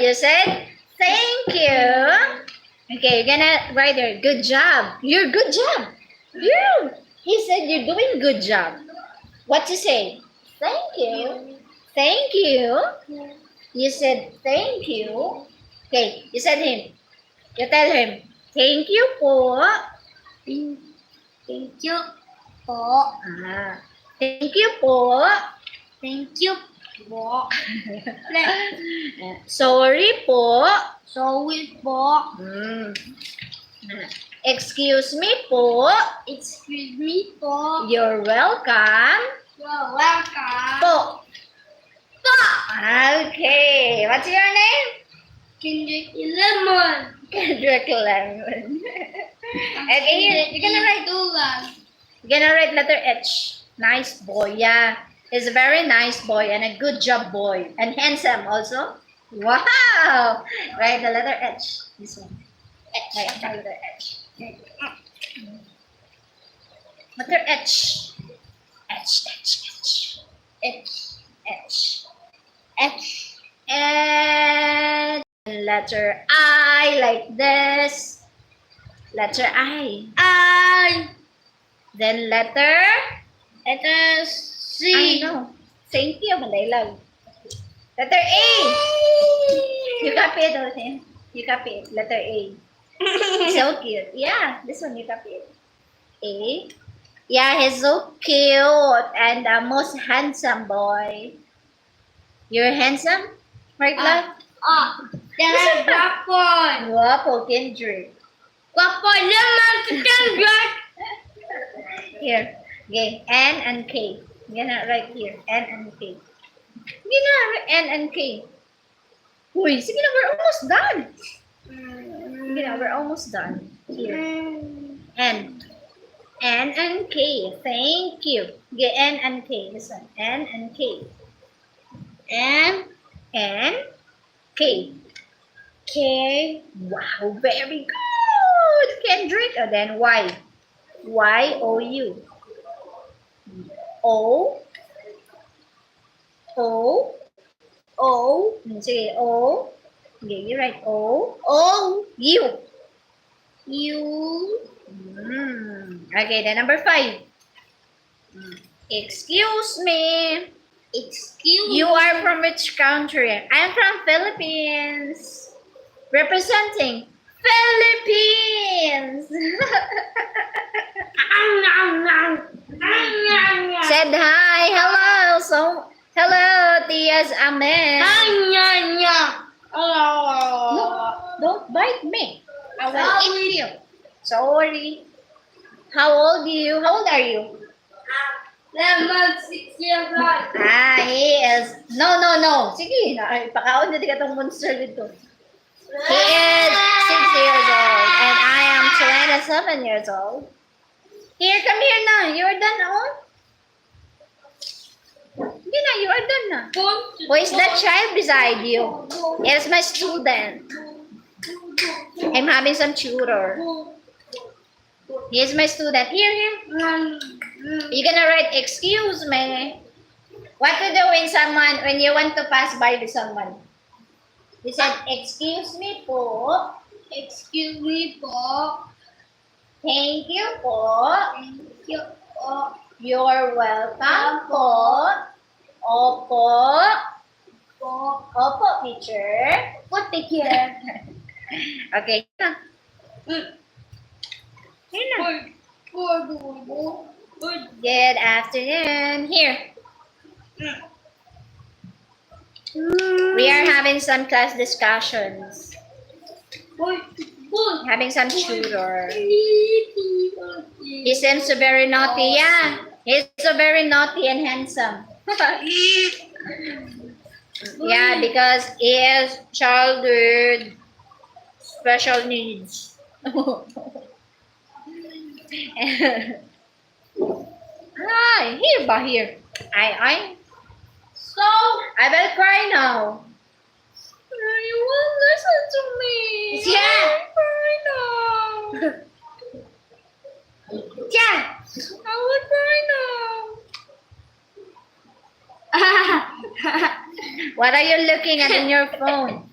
You said, thank you. Okay, you're gonna write there, good job. You're good job. He said you're doing good job. What to say? Thank you. Thank you. You said thank you. Okay, you said him. You tell him, thank you po. Thank you po. Thank you po. Thank you po. Sorry po. Sorry po. Excuse me po. Excuse me po. You're welcome. You're welcome. Po. Okay. What's your name? Kendrick Lemon. Kendrick Lemon. Okay, here, you're gonna write letter H. Nice boy. Yeah. He's a very nice boy and a good job boy. And handsome also. Wow. Write the letter H. This one. Write the letter H. Letter H. H. And letter I like this. Letter I. Then letter C. I know. Thank you, Mandailag. Letter A. You copy it, okay? You copy it. Letter A. So cute. Yeah, this one you copy it. A. Yeah, he's so cute and the most handsome boy. You're handsome, right, love? Then I'm Guapo. Guapo, Kendrick. Guapo naman si Kendrick. Here, okay, N and K. I'm gonna write here, N and K. Hindi na, N and K. Uy, sige na, we're almost done. Sige na, we're almost done. Here, N. N and K. Thank you. Okay, N and K. This one, N and K. N, K. K. Wow, very good, Kendrick. And then Y. Y-O-U. O. Sige, O. Okay, you write O. U. Okay, then number 5. Excuse me. You are from which country? I'm from Philippines. Representing Philippines. Said hi. Hello. Hello, Tias Amen. No, don't bite me. I will eat you. Sorry. How old are you? Lemon 6 years old. He is. No. Sige, ipakaon na di ka itong monster dito. He is 6 years old and I am 27 years old. Here, come here now. You are done na, oh. Hindi na, you are done na. Who is that child beside you? It is my student. I'm having some tutor. He is my student. Here. You're gonna write, excuse me. What to do when you want to pass by with someone? You said, excuse me po. Excuse me po. Thank you po. Thank you po. You're welcome po. Opo. Opo, teacher. What the here? Okay. Here na. Good afternoon. Here. We are having some class discussions. Having some tutor. He seems so very naughty. Yeah. He's so very naughty and handsome. Yeah, because he has childhood special needs. Hi, here. I. So, I will cry now. You won't listen to me. Yeah. I will cry now. Yeah. I will cry now. What are you looking at in your phone?